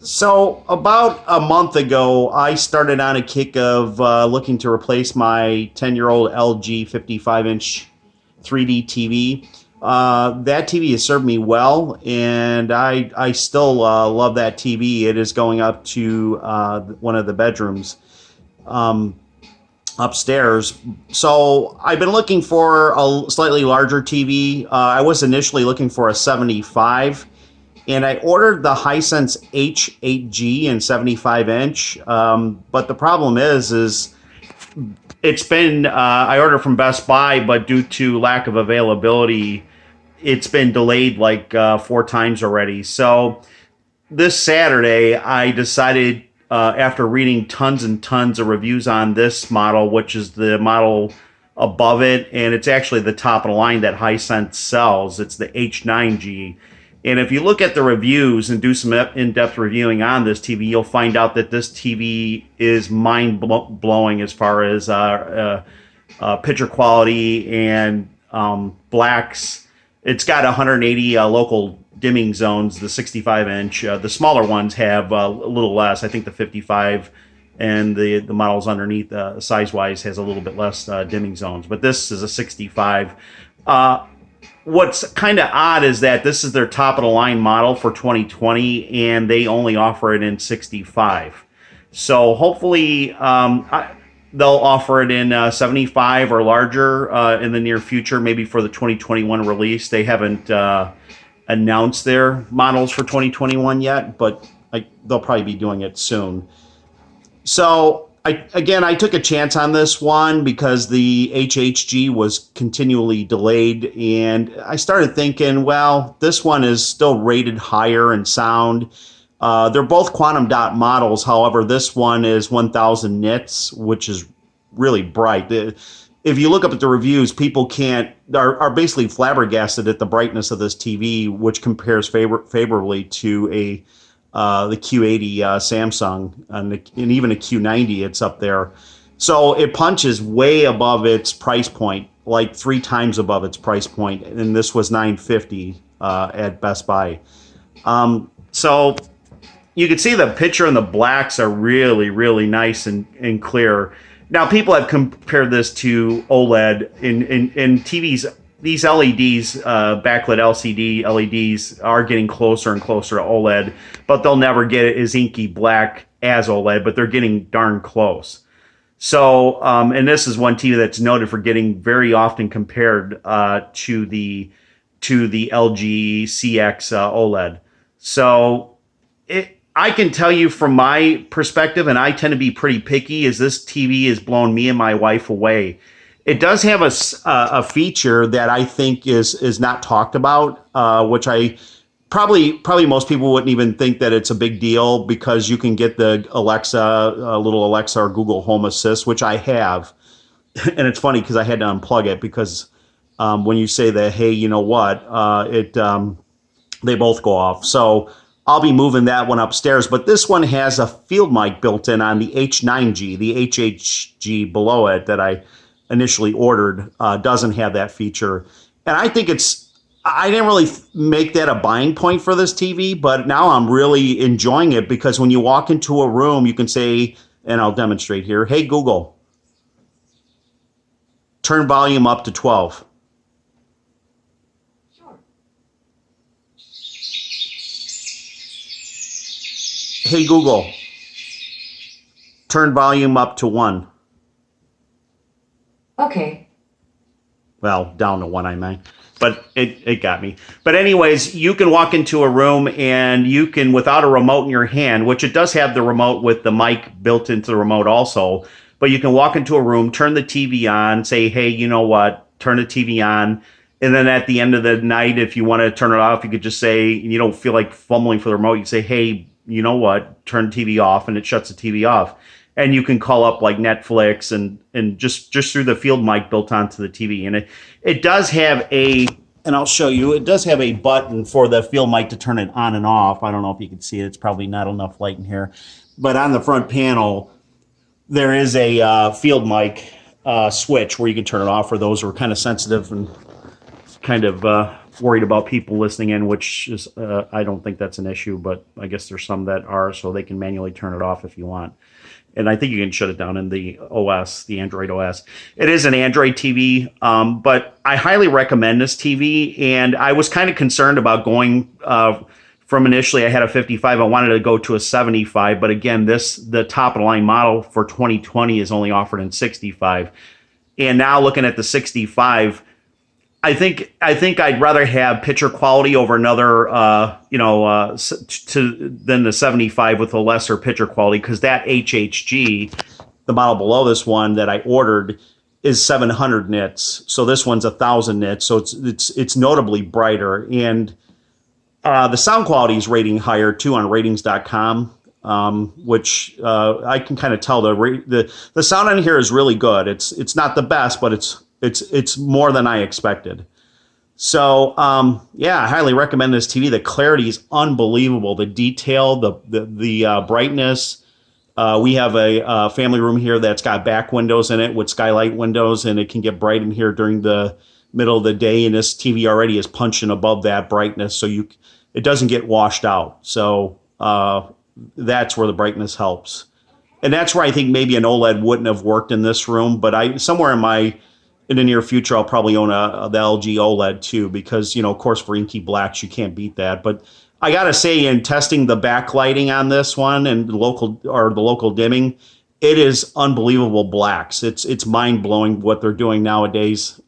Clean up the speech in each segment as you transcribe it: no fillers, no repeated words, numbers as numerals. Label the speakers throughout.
Speaker 1: So about a month ago, I started on a kick of looking to replace my 10-year-old LG 55-inch 3D TV. That TV has served me well, and I still love that TV. It is going up to one of the bedrooms upstairs. So I've been looking for a slightly larger TV. I was initially looking for a 75. And I ordered the Hisense H8G and 75-inch, but the problem is it's been I ordered from Best Buy, but due to lack of availability, it's been delayed like 4 times already. So this Saturday, I decided after reading tons and tons of reviews on this model, which is the model above it, and it's actually the top of the line that Hisense sells. It's the H9G. And if you look at the reviews and do some in-depth reviewing on this TV, you'll find out that this TV is mind-blowing as far as picture quality and blacks. It's got 180 local dimming zones, the 65-inch. The smaller ones have a little less. I think the 55 and the models underneath, size-wise, has a little bit less dimming zones. But this is a 65. What's kind of odd is that this is their top of the line model for 2020, and they only offer it in 65. So hopefully they'll offer it in 75 or larger in the near future, maybe for the 2021 release. They haven't announced their models for 2021 yet, but they'll probably be doing it soon. So I took a chance on this one because the HHG was continually delayed, and I started thinking, well, this one is still rated higher in sound. They're both quantum dot models. However, this one is 1000 nits, which is really bright. If you look up at the reviews, people are basically flabbergasted at the brightness of this TV, which compares favorably to the Q80 Samsung and even a Q90. It's up there, so it punches way above its price point, like 3 times above its price point, and this was $950 at Best Buy. So you can see the picture and the blacks are really, really nice and clear. Now, people have compared this to OLED in TVs. These LEDs, backlit LCD LEDs, are getting closer and closer to OLED, but they'll never get it as inky black as OLED, but they're getting darn close. So, and this is one TV that's noted for getting very often compared to the LG CX OLED. So, I can tell you from my perspective, and I tend to be pretty picky, is this TV has blown me and my wife away. It does have a feature that I think is not talked about, which I probably most people wouldn't even think that it's a big deal, because you can get the little Alexa or Google Home Assist, which I have. And it's funny because I had to unplug it because when you say that, hey, you know what, they both go off. So I'll be moving that one upstairs. But this one has a field mic built in on the H9G. The HHG below it that I initially ordered doesn't have that feature. And I think I didn't really make that a buying point for this TV, but now I'm really enjoying it, because when you walk into a room, you can say, and I'll demonstrate here, hey, Google, turn volume up to 12.
Speaker 2: Sure.
Speaker 1: Hey, Google, turn volume up to 1.
Speaker 2: Okay.
Speaker 1: Well, down to 1, I mean. But it got me. But anyways, you can walk into a room and you can, without a remote in your hand, which it does have the remote with the mic built into the remote also, but you can walk into a room, turn the TV on, say, hey, you know what, turn the TV on. And then at the end of the night, if you want to turn it off, you could just say, you don't feel like fumbling for the remote, you say, hey, you know what, turn the TV off, and it shuts the TV off. And you can call up like Netflix and just through the field mic built onto the TV. And it does have and I'll show you, it does have a button for the field mic to turn it on and off. I don't know if you can see it. It's probably not enough light in here. But on the front panel, there is a field mic switch where you can turn it off for those who are kind of sensitive and kind of worried about people listening in, which is I don't think that's an issue, but I guess there's some that are, so they can manually turn it off if you want. And I think you can shut it down in the OS, the Android OS. It is an Android TV, but I highly recommend this TV. And I was kind of concerned about going from initially I had a 55, I wanted to go to a 75, but again, the top of the line model for 2020 is only offered in 65. And now looking at the 65, I think I'd rather have picture quality over another, than the 75 with a lesser picture quality, because that HHG, the model below this one that I ordered, is 700 nits. So this one's 1,000 nits. So it's notably brighter, and the sound quality is rating higher too on ratings.com. Which I can kind of tell the sound on here is really good. It's not the best, but it's more than I expected. So I highly recommend this TV. The clarity is unbelievable. The detail, the brightness. We have a family room here that's got back windows in it with skylight windows, and it can get bright in here during the middle of the day. And this TV already is punching above that brightness, so it doesn't get washed out. So that's where the brightness helps. And that's where I think maybe an OLED wouldn't have worked in this room, but somewhere in the near future, I'll probably own the LG OLED too, because, of course, for inky blacks, you can't beat that. But I got to say, in testing the backlighting on this one and the local dimming, it is unbelievable blacks. It's mind-blowing what they're doing nowadays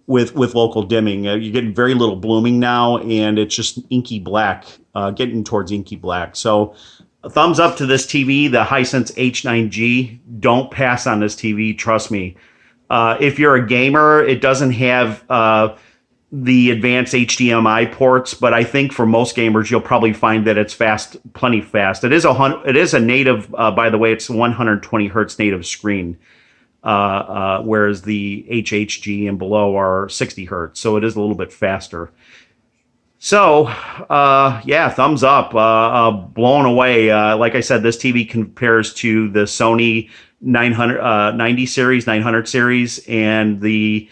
Speaker 1: with local dimming. You're getting very little blooming now, and it's just inky black, getting towards inky black. So a thumbs up to this TV, the Hisense H9G. Don't pass on this TV, trust me. If you're a gamer, it doesn't have the advanced HDMI ports, but I think for most gamers, you'll probably find that it's plenty fast. It is a native, by the way, it's 120 hertz native screen, whereas the HHG and below are 60 hertz, so it is a little bit faster. So, thumbs up, blown away. Like I said, this TV compares to the Sony 990 series, 900 series, and the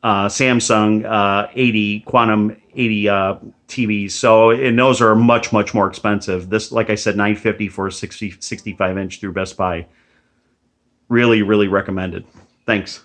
Speaker 1: Samsung 80 Quantum 80 TVs. So, and those are much, much more expensive. This, like I said, $950 for a 65 inch through Best Buy. Really, really recommended. Thanks.